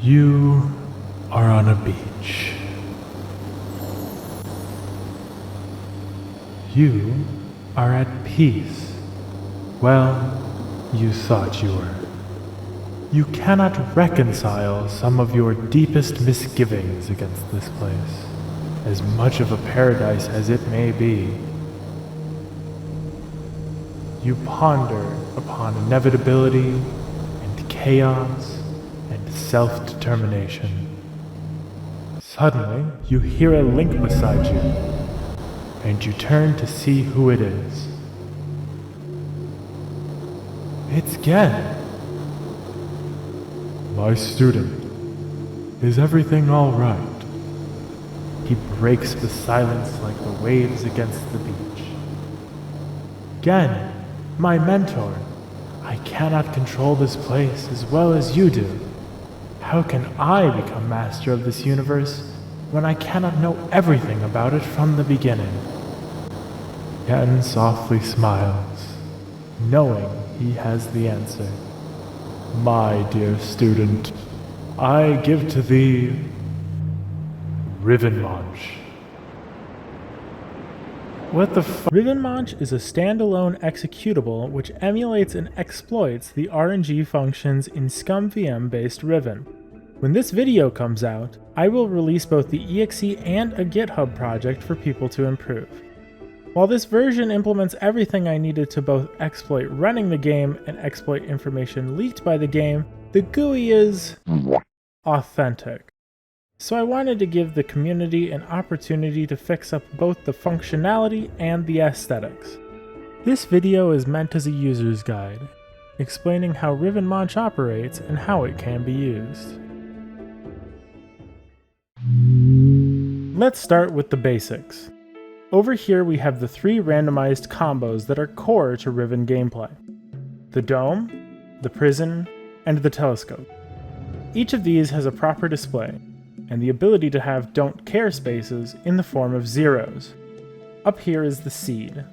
You are on a beach. You are at peace. Well, you thought you were. You cannot reconcile some of your deepest misgivings against this place, as much of a paradise as it may be. You ponder upon inevitability and chaos and self-determination. Suddenly, you hear a link beside you, and you turn to see who it is. It's Gen. My student, is everything all right? He breaks the silence like the waves against the beach. Gen, my mentor, I cannot control this place as well as you do. How can I become master of this universe when I cannot know everything about it from the beginning? Gen softly smiles, knowing he has the answer. My dear student, I give to thee RivenMonch. What the f— RivenMonch is a standalone executable which emulates and exploits the RNG functions in ScummVM-based Riven. When this video comes out, I will release both the exe and a GitHub project for people to improve. While this version implements everything I needed to both exploit running the game and exploit information leaked by the game, the GUI is authentic. So I wanted to give the community an opportunity to fix up both the functionality and the aesthetics. This video is meant as a user's guide, explaining how RivenMonch operates and how it can be used. Let's start with the basics. Over here we have the three randomized combos that are core to Riven gameplay: the dome, the prison, and the telescope. Each of these has a proper display, and the ability to have don't care spaces in the form of zeros. Up here is the seed.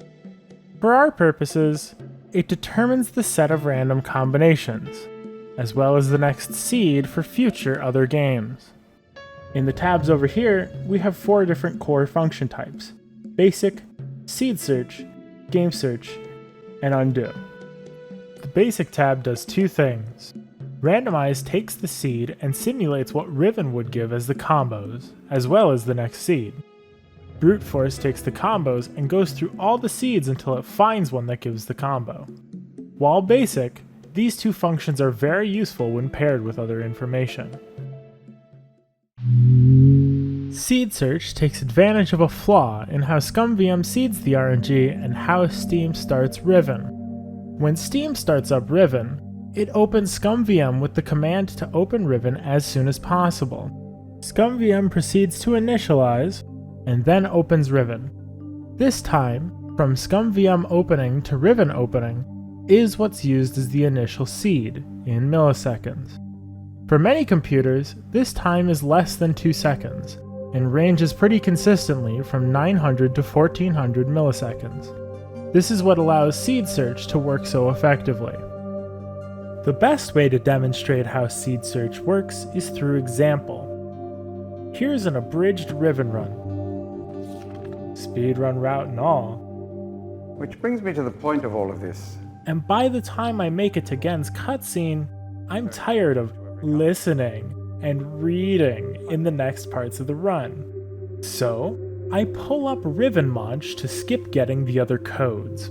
For our purposes, it determines the set of random combinations, as well as the next seed for future other games. In the tabs over here, we have 4 different core function types: basic, seed search, game search, and undo. The basic tab does 2 things. Randomize takes the seed and simulates what Riven would give as the combos, as well as the next seed. Brute force takes the combos and goes through all the seeds until it finds one that gives the combo. While basic, these 2 functions are very useful when paired with other information. Seed search takes advantage of a flaw in how ScummVM seeds the RNG and how Steam starts Riven. When Steam starts up Riven, it opens ScummVM with the command to open Riven as soon as possible. ScummVM proceeds to initialize, and then opens Riven. This time, from ScummVM opening to Riven opening, is what's used as the initial seed, in milliseconds. For many computers, this time is less than 2 seconds, and ranges pretty consistently from 900 to 1400 milliseconds. This is what allows seed search to work so effectively. The best way to demonstrate how seed search works is through example. Here's an abridged Riven run. Speedrun route and all. Which brings me to the point of all of this. And by the time I make it to Gen's cutscene, I'm tired of listening and reading in the next parts of the run. So, I pull up RivenMonch to skip getting the other codes.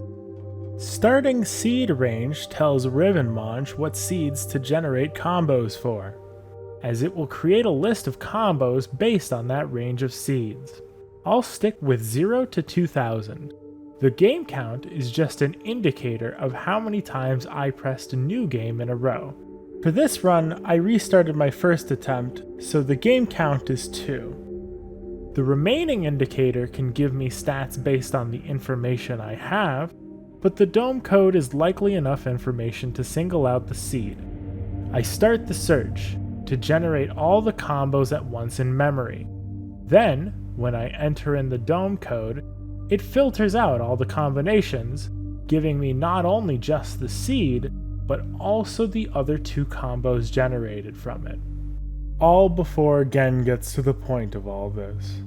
Starting seed range tells RivenMonch what seeds to generate combos for, as it will create a list of combos based on that range of seeds. I'll stick with 0 to 2000. The game count is just an indicator of how many times I pressed a new game in a row. For this run, I restarted my first attempt, so the game count is 2. The remaining indicator can give me stats based on the information I have, but the dome code is likely enough information to single out the seed. I start the search to generate all the combos at once in memory. Then, when I enter in the dome code, it filters out all the combinations, giving me not only just the seed, but also the other 2 combos generated from it. all before Gen gets to the point of all this.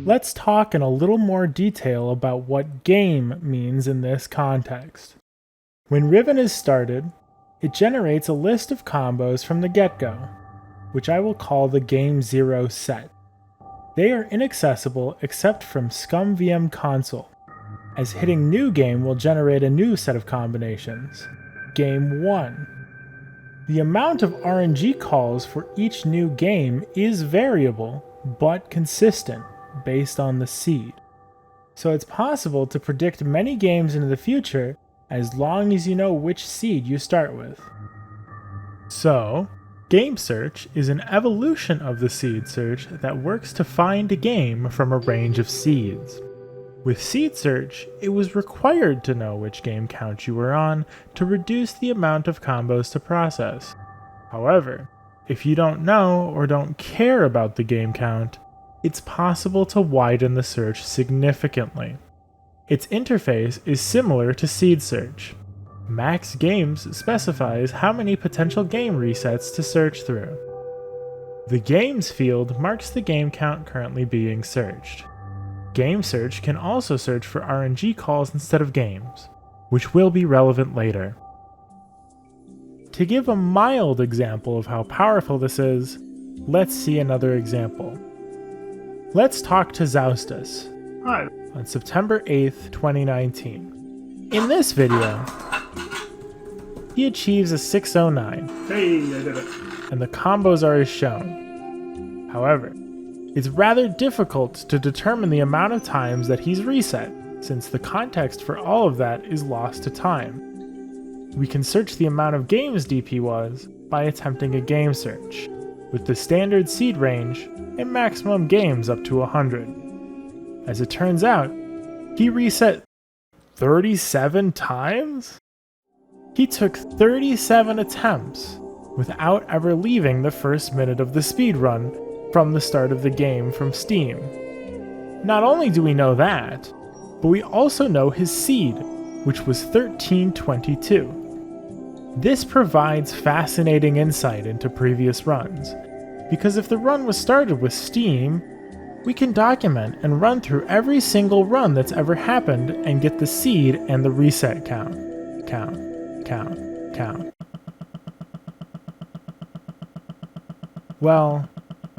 Let's talk in a little more detail about what game means in this context. When Riven is started, it generates a list of combos from the get-go, which I will call the Game 0 set. They are inaccessible except from ScummVM console, as hitting New Game will generate a new set of combinations, Game 1. The amount of RNG calls for each new game is variable, but consistent, based on the seed. So it's possible to predict many games into the future as long as you know which seed you start with. So, game search is an evolution of the seed search that works to find a game from a range of seeds. With seed search, it was required to know which game count you were on to reduce the amount of combos to process. However, if you don't know or don't care about the game count, it's possible to widen the search significantly. Its interface is similar to seed search. Max Games specifies how many potential game resets to search through. The Games field marks the game count currently being searched. Game search can also search for RNG calls instead of games, which will be relevant later. To give a mild example of how powerful this is, let's see another example. Let's talk to Zaustus. Hi. On September 8th, 2019. In this video, he achieves a 609. Hey, I did it. And the combos are as shown. However, it's rather difficult to determine the amount of times that he's reset, since the context for all of that is lost to time. We can search the amount of games DP was by attempting a game search, with the standard seed range and maximum games up to 100. As it turns out, he reset 37 times? He took 37 attempts without ever leaving the first minute of the speedrun from the start of the game from Steam. Not only do we know that, but we also know his seed, which was 1322. This provides fascinating insight into previous runs, because if the run was started with Steam, we can document and run through every single run that's ever happened and get the seed and the reset count. Count. Well,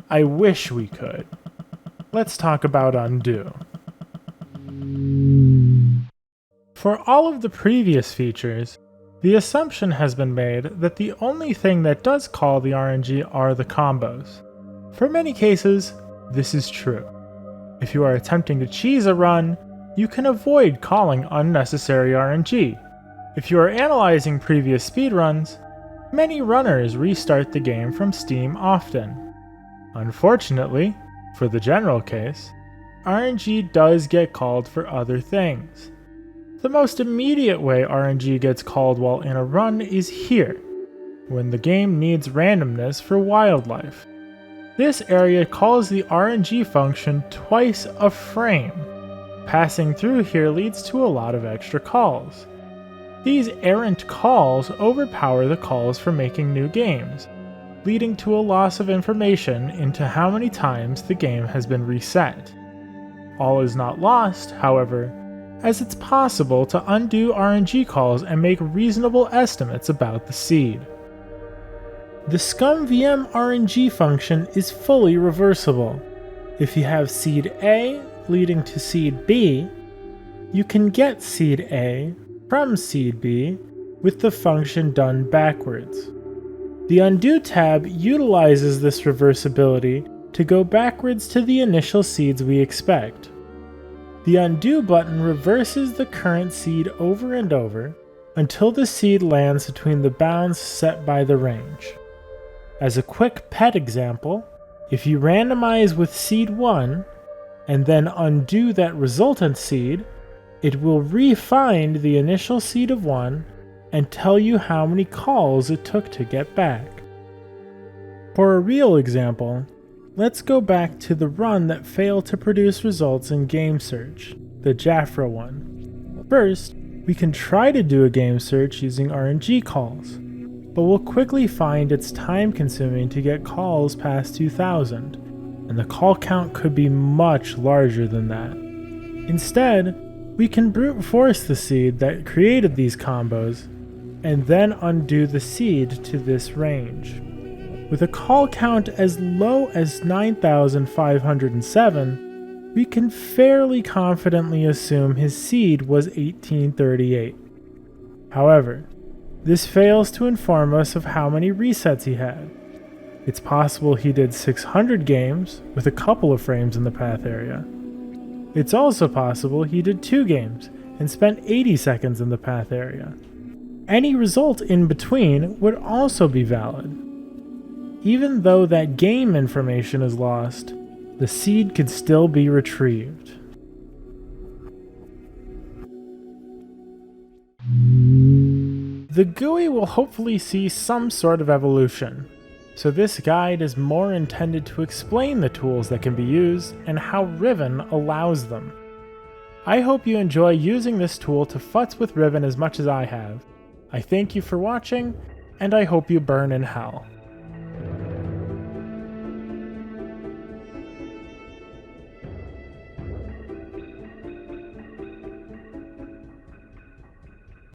I wish we could. Let's talk about undo. For all of the previous features, the assumption has been made that the only thing that does call the RNG are the combos. For many cases, this is true. If you are attempting to cheese a run, you can avoid calling unnecessary RNG. If you are analyzing previous speedruns, many runners restart the game from Steam often. Unfortunately, for the general case, RNG does get called for other things. The most immediate way RNG gets called while in a run is here, when the game needs randomness for wildlife. This area calls the RNG function twice a frame. Passing through here leads to a lot of extra calls. These errant calls overpower the calls for making new games, leading to a loss of information into how many times the game has been reset. All is not lost, however, as it's possible to undo RNG calls and make reasonable estimates about the seed. The ScummVM RNG function is fully reversible. If you have seed A leading to seed B, you can get seed A from seed B with the function done backwards. The Undo tab utilizes this reversibility to go backwards to the initial seeds we expect. The Undo button reverses the current seed over and over until the seed lands between the bounds set by the range. As a quick pet example, if you randomize with seed 1 and then undo that resultant seed, it will re-find the initial seed of 1 and tell you how many calls it took to get back. For a real example, let's go back to the run that failed to produce results in game search, the Jaffra one. First, we can try to do a game search using RNG calls. but we'll quickly find it's time consuming to get calls past 2,000, and the call count could be much larger than that. Instead, we can brute force the seed that created these combos, and then undo the seed to this range. With a call count as low as 9,507, we can fairly confidently assume his seed was 1838. However, this fails to inform us of how many resets he had. It's possible he did 600 games with a couple of frames in the path area. It's also possible he did 2 games and spent 80 seconds in the path area. Any result in between would also be valid. Even though that game information is lost, the seed could still be retrieved. The GUI will hopefully see some sort of evolution, so this guide is more intended to explain the tools that can be used and how Riven allows them. I hope you enjoy using this tool to futz with Riven as much as I have. I thank you for watching, and I hope you burn in hell.